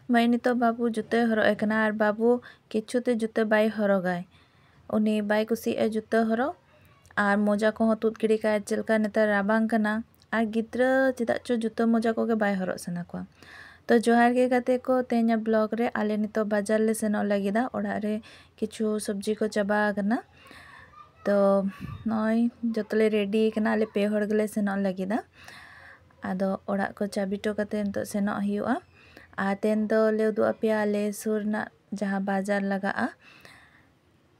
मैं नितो बाबू जुते हरग एकना और बाबू किछुते जुते बाय हरगाय उनी बाय कुसी जुते हरग और मोजा को तुद गिड़ी का चलका नेतार राबांग कना और गिद्रा चेदा चो जुते मोजा को बाय हरग सना को। तो जोहार के गाते को तेना ब्लॉग रे आले नितो बाजार ले सेनो लगिदा ओड़ा रे किछु सब्जी को चाबा कना। तो नय जतले रेडी कना आले पे हड़ गले सेनो लगिदा आदो ओड़ा को चाबिटो कते तो सेनो हुआ और तेन दो ले उदू अपिया आले सुरना जहाँ बाजार लगा।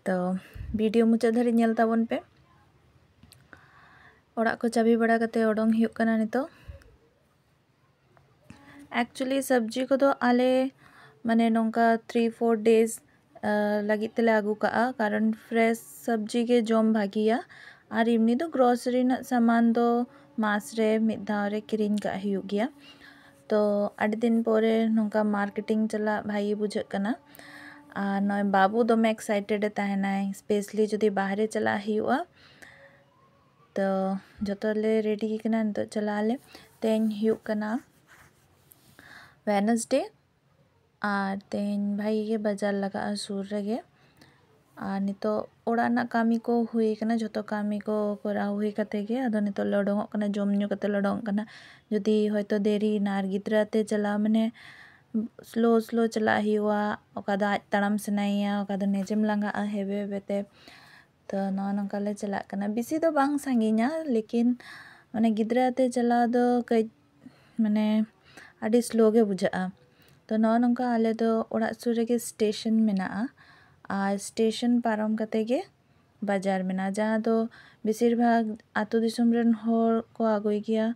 तो वीडियो मुचा धरी नेल ताबन पे ओड़ा को चाबी बड़ा कते ओडोंग हुआ कना नितो। एक्चुअली सब्जी को तो आले माने नोंका 3-4 डेज लगी तेले आगू का कारण फ्रेश सब्जी के जोम भागिया और इमनी तो ग्रोसरी ना सामान दो मास रे मिद धाव रे किरिंग का हुआ गया। तो आठ दिन पोरे नोंका मार्केटिंग चला भाई बुझे कना और नय बाबू दमे एक्साइटेड तहनाय स्पेशली जदि बाहरे चला हुआ। तो जतले रेडी कना तो चला ले तेन हुआ कना वेडनेसडे और तेन भाई के बाजार लगा सुर रेगे और नितो ओड़ा ना कामी को हुई कना जतो कामी को करा हुई कते गे अदो नितो लडोंग कना जम न्यू कते लडोंग कना जदि होयतो देरी नार गिद्रा ते चला माने स्लो चला हुआ ओका दो आज तड़म सनाइया ओका दो नेजेम लंगा हेबे हेबेते। तो नौ नंका ले चला कना बिसी दो बांग सांगिना लेकिन माने गिद्रा ते चला दो कई माने आडी स्लो गे बुझा। तो नौ नंका आले दो ओड़ा सुर रेगे स्टेशन मेना और स्टेशन पारम कते गे बाजार मेना जहाँ दो बेसिर भाग आतो दिसुम रेन होर को आगोय गया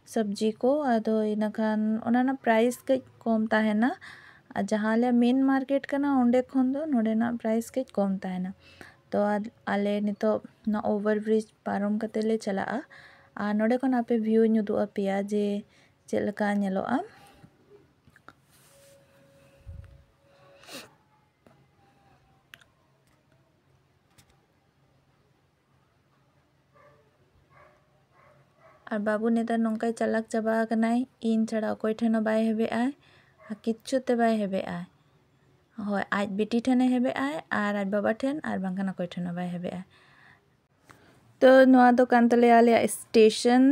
सब्जी को आदो इनाखान ओना प्राइस कई कम ताहेना और जहाँ ले मेन मार्केट कना ओंडे खन दो नोडे ना प्राइस कई कम ताहेना। तो आले नितो ना ओवरब्रिज पारम कते ले चला और नोडे खन आपे व्यू नुदु अपिया जे चेलका नेलोआ। और बाबू नेता नौका चालाक चाबा कनाय इन छड़ा अकोय ठेनो बाय हेबे आय किच्छुते बाय हेबे आय होय आज बेटी ठेने हेबे आय और आज बाबा ठेन और बांगन अकोय ठेनो बाय हेबे आय। तो नोआ दो कांतले आले स्टेशन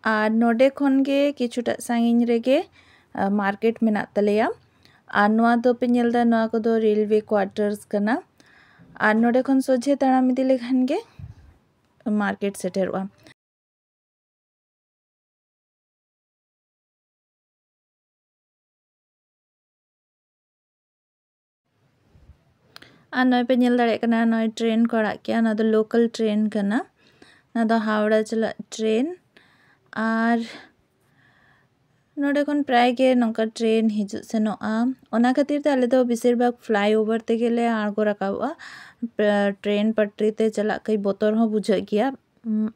और नोडे खन गे किछुटा सांगिन रेगे मार्केट मेना तलेया और नोआ दो पे नेलदा नोआ को दो रेलवे क्वार्टर्स कना और नोडे खन सोझे ताड़ाम इदी लेखान गे मार्केट सेटेरवा। और नय पे नेल दाड़े कना नय ट्रेन को अड़ाग किया ना दो लोकल ट्रेन कना ना दो हावड़ा चला ट्रेन और नोडे खन प्राय गे नौका ट्रेन हिजुग सेनोआ ओना खातिर ते आले दो बेसिर भाग फ्लाईओवर ते गेले आड़गो राकाबा ट्रेन पटरी ते चला कई बोतर हो बुझे गया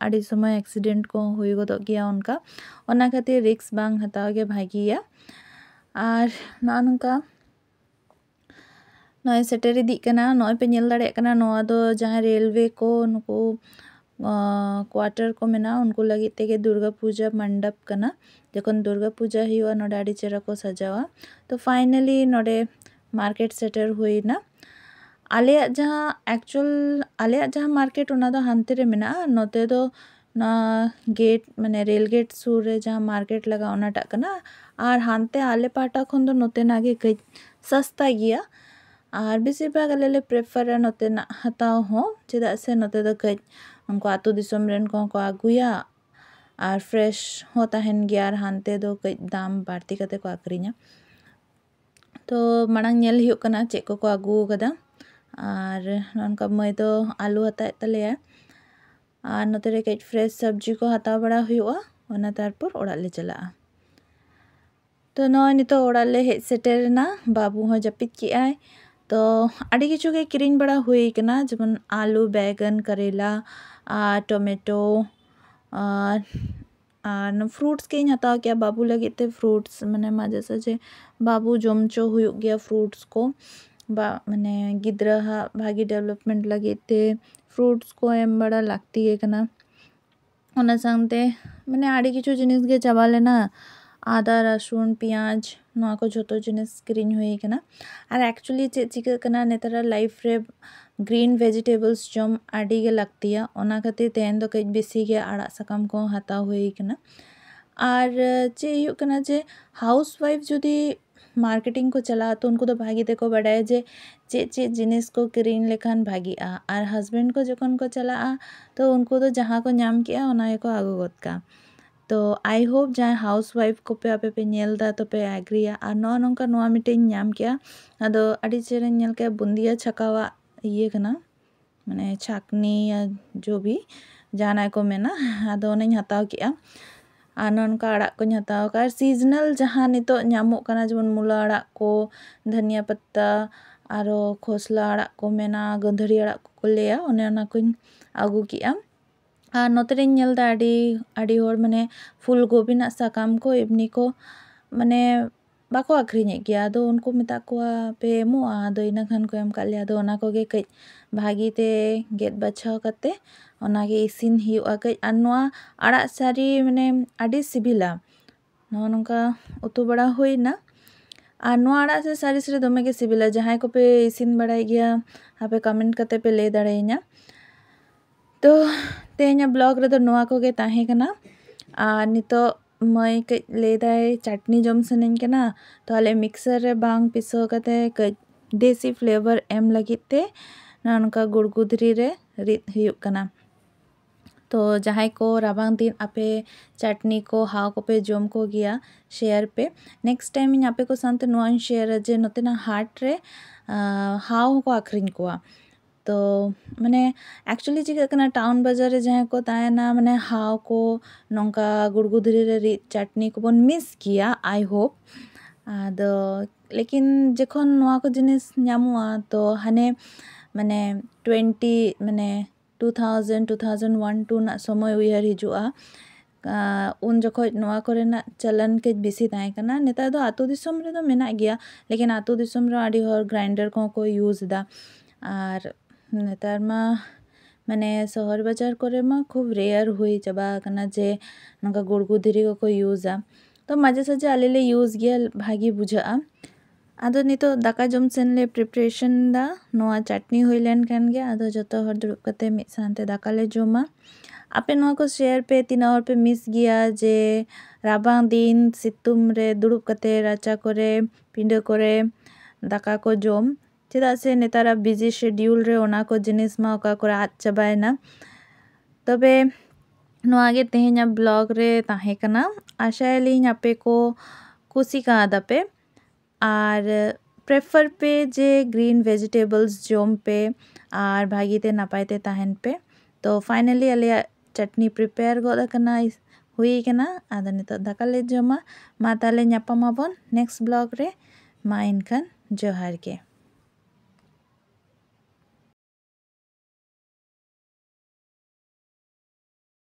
आड़ी समय एक्सीडेंट को हुई गोदो गया उनका ओना खातिर रिक्स बांग हताव गे भागिया। और ना नौका नय सेटेर इदी कना नय पे नेल दाड़े कना नोआ दो जहाँ रेलवे को नुको क्वार्टर को मेना उनको लगी तेगे दुर्गा पूजा मंडप कना जखन दुर्गा पूजा हुआ नोडे आड़ी चेहरा को सजावा। तो फाइनली नोडे मार्केट सेटेर हुई ना आले जहाँ एक्चुअल आले जहाँ मार्केट उना दो हांते रे मेना नोते दो ना गेट माने रेल गेट सुर रे जहाँ मार्केट लगा ओनाटा कना और हांते आले पाटा खन दो नोते नागे कई सस्ता गया और बेसिर भाग आले प्रेफर नोते ना हताव हो चेदा से नोते दो कई उनको आतो दिसोम रेन को आगुया और फ्रेश हो ताहेन गया और हांते दो कई दाम बाड़ती कते को आकरिया। तो मांग नेल हुआ कना चेक को आगू कदा और नौका मई दो आलू हता तले और नोते रे कई फ्रेश सब्जी को हताव बड़ा हुआ ओना तारपर ओड़ा ले चला। तो नय नितो ओड़ा ले हेज सेटेरना बाबू हो जपित की आय। तो आड़ी किछु के किरिंग बड़ा हुई कना जेमन आलू बैगन करेला टोमेटो और फ्रूट्स के हताव क्या बाबू लगे ते फ्रूट्स माने माजे सजे बाबू जमचो हुई गया फ्रूट्स को माने गिद्रा भागी डेवलपमेंट लगे ते फ्रूट्स को एम बड़ा लागती है कना ओना सांगते माने आड़ी किछु जिनिस गे चाबा लेना आदा रसुन पियाज नोआ को जोतो जिनिस किरिंग हुई कना और एक्चुअली चे चिका कना नेतारा लाइफ रे ग्रीन वेजिटेबल्स जम आडी गे लगतिया ओना खातिर तेन दो कई बेसी गे आड़ा सकम को हता हुई कना और चे हुई कना जे हाउस वाइफ जुदी मार्केटिंग को चला तो उनको तो भागी देखो बड़ाए जे चे जिनिस को किरिंग लेखान भागी आ और हस्बैंड को जखन को चला आ तो उनको तो जहाँ को नाम किया ओना को आगो गोद का तो आई होप जहाँ हाउस वाइफ को पे आपे पे नेल दा तो पे एग्रिया और नो नोंका नोआ मिटे नाम किया अदो अड़ी चेरे नेल के बुंदिया छकावा ये कना माने छाकनी या जो भी जाना को मेना अदो ओने हताव किया और नोनका आड़ा को हताव का सीजनल जहाँ नितो नामो कना जेमन मुला आड़ा को धनिया पत्ता आरो खोसला आड़ा को मेना गंधरी आड़ा को लेया ओने ओना को आगू किया और नोतरे नेल दा आड़ी होर माने फुल गोभी ना साकाम को एमनी को माने बाको आखरिने गया आदो उनको मेता कोआ पे एमो आदो इना खान को एम काले आदो ओना को गे कई भागी ते गेट बचाव करते ओना गे इसिन हियुआ कई अनवा आड़ा सारी माने आड़ी सिबिला नो नोंका उतु बड़ा हुई ना और नो आड़ा से सारी सरे दोमे के सिबिला जहां को पे इसिन बड़ाई गया आपे कमेंट करते पे ले दाड़ेइना तो तेहना ब्लॉग रे तो नोआ को गे ताहे कना आ नितो मई के ले दाए चटनी जम सनेन कना तो आले मिक्सर रे बांग पिसो कते क देसी फ्लेवर एम लगिते ननका गुड़गुदरी रे रित हुयुक कना तो जहाँ को राबांग दिन आपे चटनी को हाव को पे जम को गया शेयर पे नेक्स्ट टाइम इन आपे को सानते नोआन शेयर जे नोतेना हाट रे हाव को आखरिन कोआ तो माने एक्चुअली चिका कना टाउन बाजार रे जहाँ को तायना माने हाव को नोंका गुड़गुदरी रे रित चटनी को बन मिस किया आई होप आदो लेकिन जखन नोआ को जिनिस ᱧᱟᱢᱚᱜᱼᱟ तो हाने माने 20 माने 2000 2001 टू ना समय उयर हिजुआ उन जखोज नोआ कोरेना चलन के बेसी ताहे कना नेता दो आतु दिसम रे दो मेना गया लेकिन आतु दिसम रे आडी हर ग्राइंडर को यूज दा और नेतार मा माने शहर बाजार करे मा खूब रेयर हुई चबा कना जे नंका गुड़गुदरी को यूजा तो माजे साजे आलेले यूज गया भागी बुझा आदो नितो दाका जम सेनले प्रिपरेशन दा नोआ चटनी हुईलेन कान गया आदो जतो हर दुरुप कते मिद सानते दाका ले जोमा आपे नोआ को शेयर पे तीना और पे मिस गया जे राबांग दिन सितुम रे दुरुप कते राचा करे पिंडो करे दाका को जोम चेदा से नेतारा बिजी शेड्यूल रे ओना को जिनिस मा ओका को आद चाबायना तबे नोआ गे तेहेना ब्लॉग रे ताहे कना आशायली आपे को कुसी का आदापे और प्रेफर पे जे ग्रीन वेजिटेबल्स जोम पे और भागीते नापायते ताहन पे तो फाइनली आले चटनी प्रिपेयर गोदा कना हुई कना आदा नितो दाका ले जोमा मा ताले ᱧᱟᱯᱟᱢ ᱟᱵᱚᱱ नेक्स्ट ब्लॉग रे मा इनखान जोहार के।